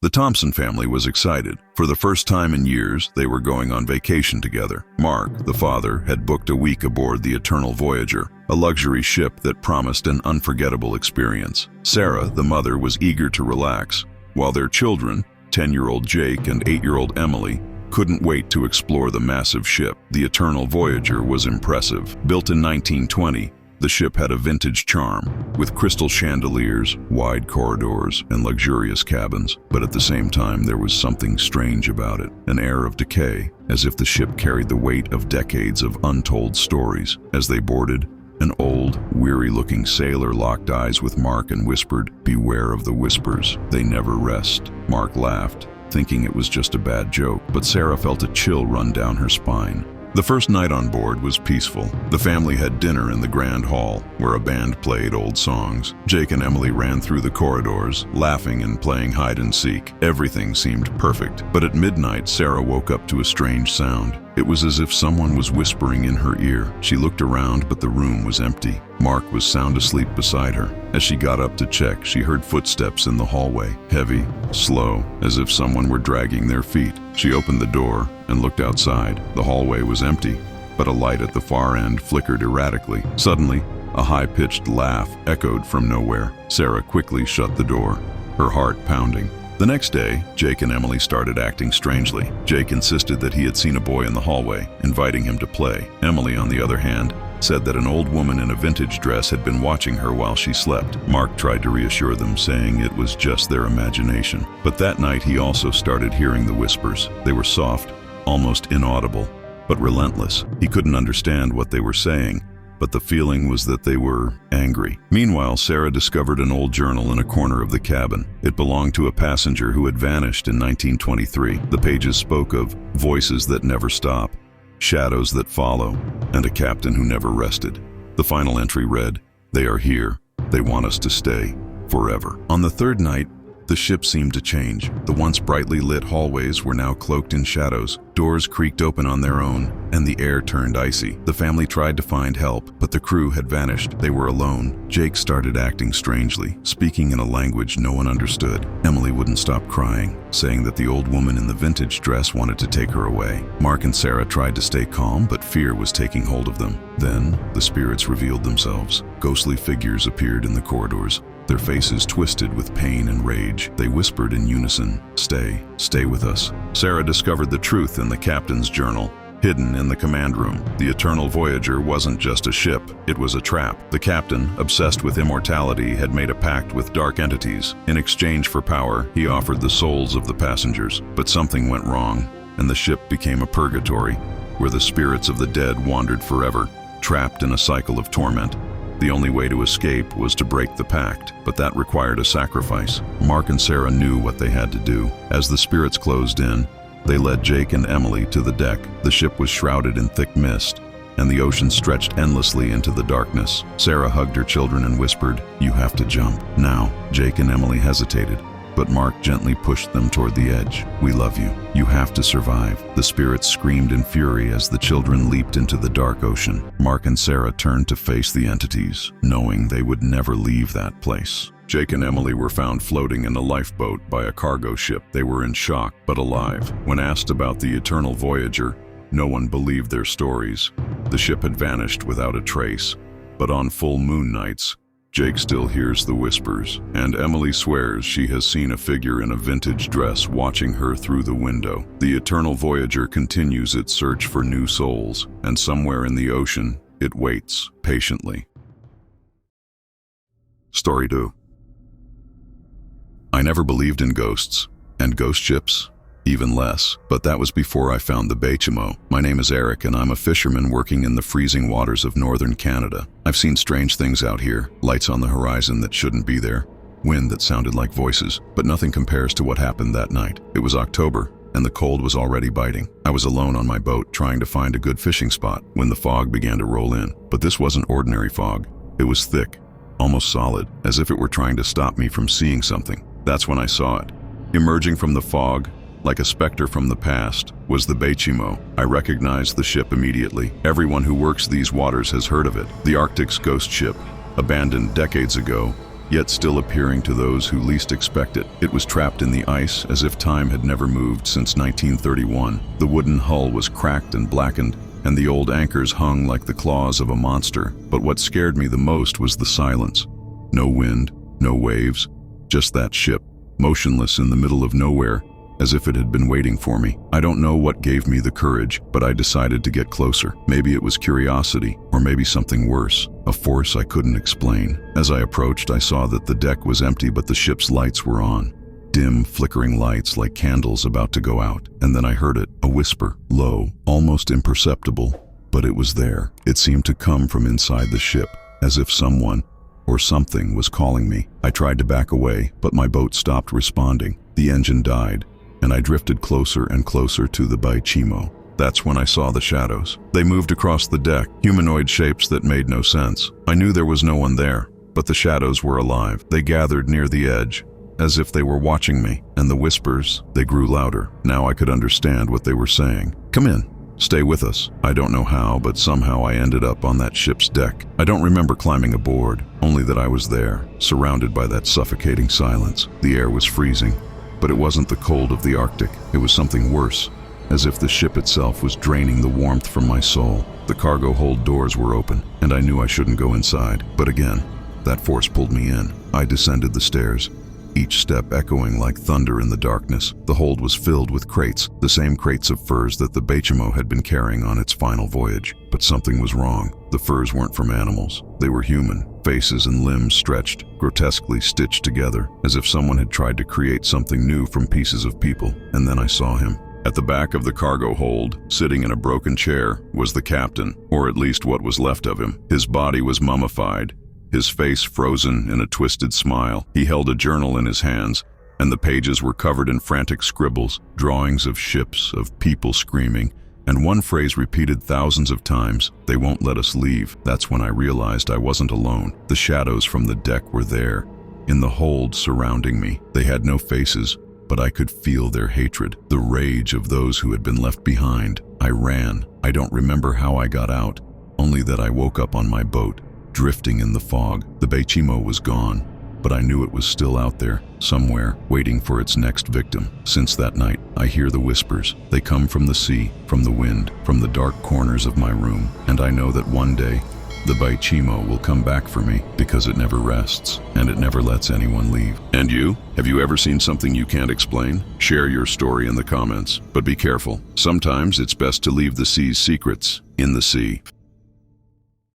The Thompson family was excited. For the first time in years, they were going on vacation together. Mark, the father, had booked a week aboard the Eternal Voyager, a luxury ship that promised an unforgettable experience. Sarah, the mother, was eager to relax, while their children, 10-year-old Jake and 8-year-old Emily, couldn't wait to explore the massive ship. The Eternal Voyager was impressive. Built in 1920, the ship had a vintage charm, with crystal chandeliers, wide corridors, and luxurious cabins. But at the same time, there was something strange about it, an air of decay, as if the ship carried the weight of decades of untold stories. As they boarded, an old, weary-looking sailor locked eyes with Mark and whispered, "Beware of the whispers. They never rest." Mark laughed, thinking it was just a bad joke, but Sarah felt a chill run down her spine. The first night on board was peaceful. The family had dinner in the grand hall, where a band played old songs. Jake and Emily ran through the corridors, laughing and playing hide and seek. Everything seemed perfect. But at midnight, Sarah woke up to a strange sound. It was as if someone was whispering in her ear. She looked around, but the room was empty. Mark was sound asleep beside her. As she got up to check, she heard footsteps in the hallway, heavy, slow, as if someone were dragging their feet. She opened the door and looked outside. The hallway was empty, but a light at the far end flickered erratically. Suddenly, a high-pitched laugh echoed from nowhere. Sarah quickly shut the door, her heart pounding. The next day, Jake and Emily started acting strangely. Jake insisted that he had seen a boy in the hallway, inviting him to play. Emily, on the other hand, said that an old woman in a vintage dress had been watching her while she slept. Mark tried to reassure them, saying it was just their imagination. But that night he also started hearing the whispers. They were soft, almost inaudible, but relentless. He couldn't understand what they were saying, but the feeling was that they were angry. Meanwhile, Sarah discovered an old journal in a corner of the cabin. It belonged to a passenger who had vanished in 1923. The pages spoke of voices that never stop, shadows that follow, and a captain who never rested. The final entry read, "They are here. They want us to stay forever." On the third night, the ship seemed to change. The once brightly lit hallways were now cloaked in shadows. Doors creaked open on their own, and the air turned icy. The family tried to find help, but the crew had vanished. They were alone. Jake started acting strangely, speaking in a language no one understood. Emily wouldn't stop crying, saying that the old woman in the vintage dress wanted to take her away. Mark and Sarah tried to stay calm, but fear was taking hold of them. Then, the spirits revealed themselves. Ghostly figures appeared in the corridors, their faces twisted with pain and rage. They whispered in unison, stay with us." Sarah discovered the truth in the captain's journal, hidden in the command room. The Eternal Voyager wasn't just a ship, it was a trap. The captain, obsessed with immortality, had made a pact with dark entities. In exchange for power, he offered the souls of the passengers. But something went wrong, and the ship became a purgatory, where the spirits of the dead wandered forever, trapped in a cycle of torment. The only way to escape was to break the pact, but that required a sacrifice. Mark and Sarah knew what they had to do. As the spirits closed in, they led Jake and Emily to the deck. The ship was shrouded in thick mist, and the ocean stretched endlessly into the darkness. Sarah hugged her children and whispered, "You have to jump." Now, Jake and Emily hesitated, but Mark gently pushed them toward the edge. "We love you. You have to survive." The spirits screamed in fury as the children leaped into the dark ocean. Mark and Sarah turned to face the entities, knowing they would never leave that place. Jake and Emily were found floating in a lifeboat by a cargo ship. They were in shock, but alive. When asked about the Eternal Voyager, no one believed their stories. The ship had vanished without a trace, but on full moon nights, Jake still hears the whispers, and Emily swears she has seen a figure in a vintage dress watching her through the window. The Eternal Voyager continues its search for new souls, and somewhere in the ocean, it waits patiently. Story 2. I never believed in ghosts, and ghost ships, even less, but that was before I found the Baychimo. My name is Eric, and I'm a fisherman working in the freezing waters of northern Canada. I've seen strange things out here, lights on the horizon that shouldn't be there, wind that sounded like voices, but nothing compares to what happened that night. It was October, and the cold was already biting. I was alone on my boat trying to find a good fishing spot when the fog began to roll in. But this wasn't ordinary fog. It was thick, almost solid, as if it were trying to stop me from seeing something. That's when I saw it. Emerging from the fog, like a specter from the past, was the Baychimo. I recognized the ship immediately. Everyone who works these waters has heard of it. The Arctic's ghost ship, abandoned decades ago, yet still appearing to those who least expect it. It was trapped in the ice as if time had never moved since 1931. The wooden hull was cracked and blackened, and the old anchors hung like the claws of a monster. But what scared me the most was the silence. No wind, no waves, just that ship, motionless in the middle of nowhere, as if it had been waiting for me. I don't know what gave me the courage, but I decided to get closer. Maybe it was curiosity, or maybe something worse, a force I couldn't explain. As I approached, I saw that the deck was empty, but the ship's lights were on. Dim, flickering lights like candles about to go out. And then I heard it, a whisper, low, almost imperceptible, but it was there. It seemed to come from inside the ship, as if someone or something was calling me. I tried to back away, but my boat stopped responding. The engine died, and I drifted closer and closer to the Baychimo. That's when I saw the shadows. They moved across the deck, humanoid shapes that made no sense. I knew there was no one there, but the shadows were alive. They gathered near the edge, as if they were watching me, and the whispers, they grew louder. Now I could understand what they were saying. Come in. Stay with us. I don't know how, but somehow I ended up on that ship's deck. I don't remember climbing aboard, only that I was there, surrounded by that suffocating silence. The air was freezing, but it wasn't the cold of the Arctic. It was something worse, as if the ship itself was draining the warmth from my soul. The cargo hold doors were open, and I knew I shouldn't go inside. But again, that force pulled me in. I descended the stairs, each step echoing like thunder in the darkness. The hold was filled with crates, the same crates of furs that the Baychimo had been carrying on its final voyage. But something was wrong. The furs weren't from animals. They were human, faces and limbs stretched, grotesquely stitched together, as if someone had tried to create something new from pieces of people. And then I saw him. At the back of the cargo hold, sitting in a broken chair, was the captain, or at least what was left of him. His body was mummified, his face frozen in a twisted smile. He held a journal in his hands, and the pages were covered in frantic scribbles, drawings of ships, of people screaming, and one phrase repeated thousands of times, "They won't let us leave." That's when I realized I wasn't alone. The shadows from the deck were there, in the hold surrounding me. They had no faces, but I could feel their hatred, the rage of those who had been left behind. I ran. I don't remember how I got out, only that I woke up on my boat, drifting in the fog. The Baychimo was gone, but I knew it was still out there, somewhere, waiting for its next victim. Since that night, I hear the whispers. They come from the sea, from the wind, from the dark corners of my room, and I know that one day, the Baychimo will come back for me, because it never rests, and it never lets anyone leave. And you? Have you ever seen something you can't explain? Share your story in the comments, but be careful. Sometimes it's best to leave the sea's secrets in the sea.